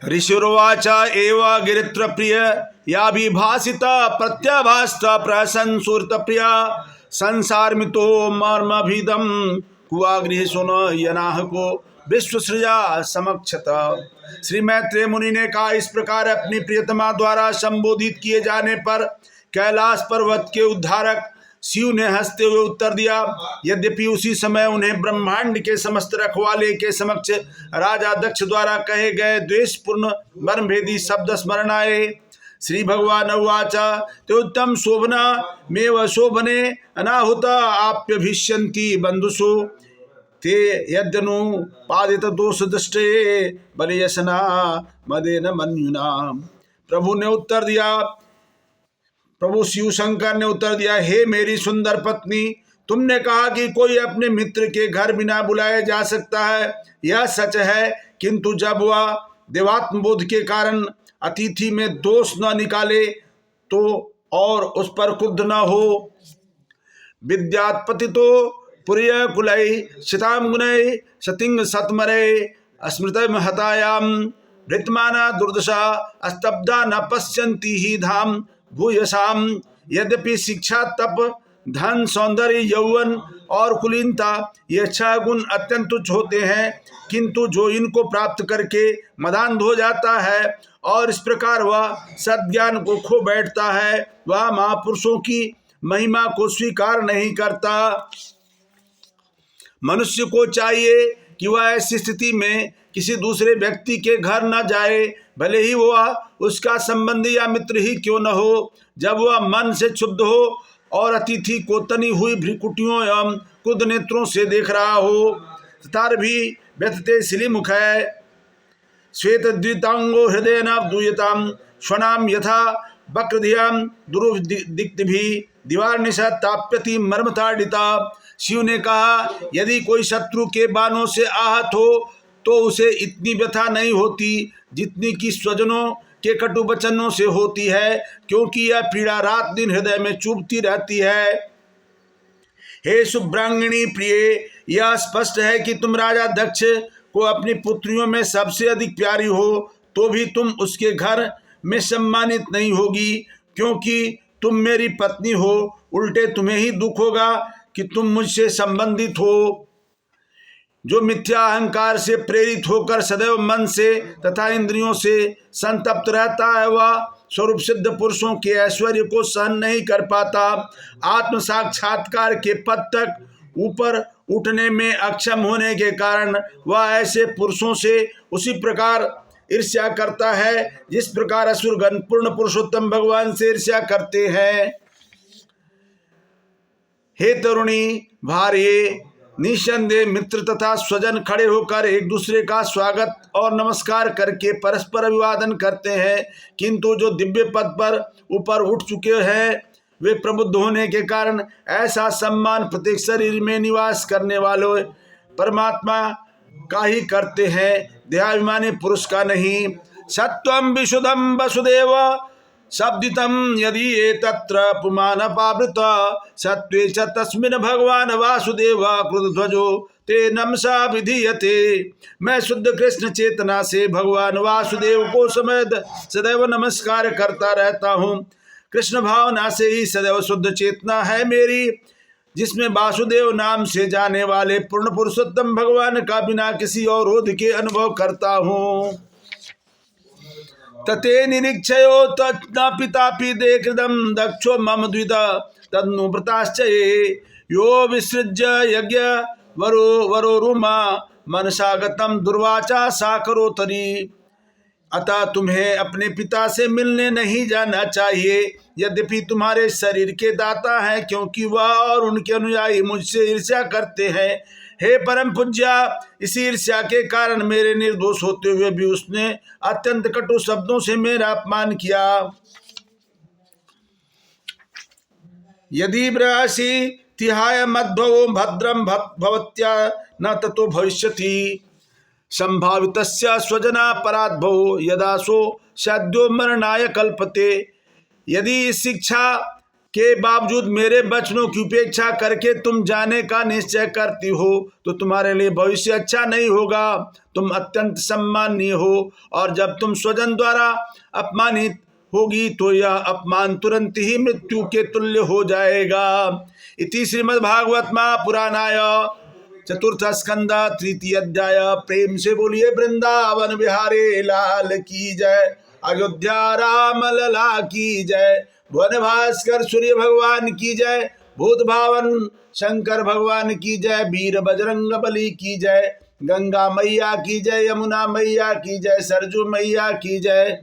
ऋषिर्वाच एव गिरित्र प्रिय या विभाषित प्रत्याभास्त प्रशंसुरत प्रिय संसार मितो मर्मभिदम कुआगृह सुन यनाह को विश्व सृजा समक्षत। श्री मैत्रेय मुनि ने कहा, इस प्रकार अपनी प्रियतमा द्वारा संबोधित किए जाने पर कैलाश पर्वत के उद्धारक शिव ने हंसते हुए उत्तर दिया। यद्यपि उसी समय उन्हें ब्रह्मांड के समस्त रखवाले के समक्ष राजा दक्ष द्वारा कहे गए द्वेषपूर्ण मर्मभेदी शब्द स्मरण आए। श्री भगवान उवाच ते उत्तम शोभना मेव शोभने अनाहुत आप्यभिष्यन्ति बंधुषु ते यद्यनु पादित दोष दृष्टे बलियसना मदेन मन्युना। प्रभु शिव शंकर ने उत्तर दिया, हे मेरी सुंदर पत्नी, तुमने कहा कि कोई अपने मित्र के घर बिना बुलाए जा सकता है, यह सच है, किंतु जब वह देवात्मबोध के कारण अतिथि में दोष न निकाले तो और उस पर क्रुद्ध न हो। विद्यात्पति तो पुर्य कुलै शिताम गुणै सतिंग सतमरे स्मृत हतायाम वृत्तमाना दुर्दशा अस्तब्धा न पश्यन्ति ही धाम भूयसाम। यद्यपि शिक्षा, तप, धन, सौंदर्य, यौवन और कुलीनता ये 6 गुण अत्यंत तुच्छ होते हैं, किंतु जो इनको प्राप्त करके मदान्ध हो जाता है और इस प्रकार वह सद्ज्ञान को खो बैठता है, वह महापुरुषों की महिमा को स्वीकार नहीं करता। मनुष्य को चाहिए कि वह ऐसी स्थिति में किसी दूसरे व्यक्ति के घर न जाए, भले ही वह उसका संबंधी या मित्र ही क्यों न हो। जब वह मन से क्षुब्ध हो और अतिथि को तनी हुई भ्रिकुटियों एवं क्रुद्ध नेत्रों से देख रहा हो, तथार भी व्यथते शिलीमुख है, श्वेत द्वितांगो हृदय न दूयताम स्वनाम यथा वक्रधियाम दुरुदिक्तिभि दिवारनिशा ताप्यति मर्मताड़िता। शिव ने कहा, यदि कोई शत्रु के बाणों से आहत हो तो उसे इतनी व्यथा नहीं होती जितनी कि स्वजनों के कटु वचनों से होती है, क्योंकि यह पीड़ा रात दिन हृदय में चुभती रहती है। हे शुभ्रांगिणी प्रिय, यह स्पष्ट है कि तुम राजा दक्ष को अपनी पुत्रियों में सबसे अधिक प्यारी हो, तो भी तुम उसके घर में सम्मानित नहीं होगी, क्योंकि तुम मेरी पत्नी हो। उल्टे तुम्हें ही दुख होगा कि तुम मुझसे संबंधित हो। जो मिथ्या अहंकार से प्रेरित होकर सदैव मन से तथा इंद्रियों से संतप्त रहता है, वह स्वरूप सिद्ध पुरुषों के ऐश्वर्य को सहन नहीं कर पाता। आत्म साक्षात्कार के पद तक ऊपर उठने में अक्षम होने के कारण वह ऐसे पुरुषों से उसी प्रकार ईर्ष्या करता है जिस प्रकार असुरगण पूर्ण पुरुषोत्तम भगवान से ईर्ष्या करते हैं। हे तरुणी भार्ये, निसंदेह मित्र तथा स्वजन खड़े होकर एक दूसरे का स्वागत और नमस्कार करके परस्पर अभिवादन करते हैं, किंतु जो दिव्य पद पर ऊपर उठ चुके हैं वे प्रबुद्ध होने के कारण ऐसा सम्मान प्रत्येक शरीर में निवास करने वाले परमात्मा का ही करते हैं, देहाभिमानी पुरुष का नहीं। सत्वं विशुद्धं वसुदेव शब्दितम यदि ये तत्र पुमान पावृत सत्वे च तस्मिन् भगवान वासुदेव क्रुद्धध्वजो ते नमसा विधीयते। मैं शुद्ध कृष्ण चेतना से भगवान वासुदेव को सदैव नमस्कार करता रहता हूँ। कृष्ण भावना से ही सदैव शुद्ध चेतना है मेरी, जिसमें वासुदेव नाम से जाने वाले पूर्ण पुरुषोत्तम भगवान का बिना किसी और रोध के अनुभव करता हूँ। तते निरीक्षयो तत्न पितापि देकृदम दक्षो मम द्वित तन्नुव्रताश्च ये यो विसृज्य यज्ञ वरो रुमा मनसागतम दुर्वाचा साकरोतरी। अतः तुम्हें अपने पिता से मिलने नहीं जाना चाहिए, यद्यपि तुम्हारे शरीर के दाता हैं, क्योंकि वह और उनके अनुयायी मुझसे ईर्ष्या करते हैं। हे परम पूज्या, इसी ईर्ष्या के कारण मेरे निर्दोष होते हुए भी उसने अत्यंत कटु शब्दों से मेरा अपमान किया। यदि बृहसि तिहाय मद्भवो भद्रम भवत्या न ततो भविष्यति संभावितस्य स्वजना पराद्भवो यदा सो सद्यो मरणाय कल्पते। यदि शिक्षा के बावजूद मेरे वचनों की उपेक्षा करके तुम जाने का निश्चय करती हो तो तुम्हारे लिए भविष्य अच्छा नहीं होगा। तुम अत्यंत सम्माननीय हो और जब तुम स्वजन द्वारा अपमानित होगी तो यह अपमान तुरंत ही मृत्यु के तुल्य हो जाएगा। इति श्रीमद्भागवत महापुराणाय चतुर्थ स्कंद तृतीय अध्याय। प्रेम से बोलिए वृंदावन बिहारी लाल की जय, अयोध्या राम लला की जय, भुवन भास्कर सूर्य भगवान की जय, भूत भावन शंकर भगवान की जय, वीर बजरंग बली की जय, गंगा मैया की जय, यमुना मैया की जय, सरजू मैया की जय।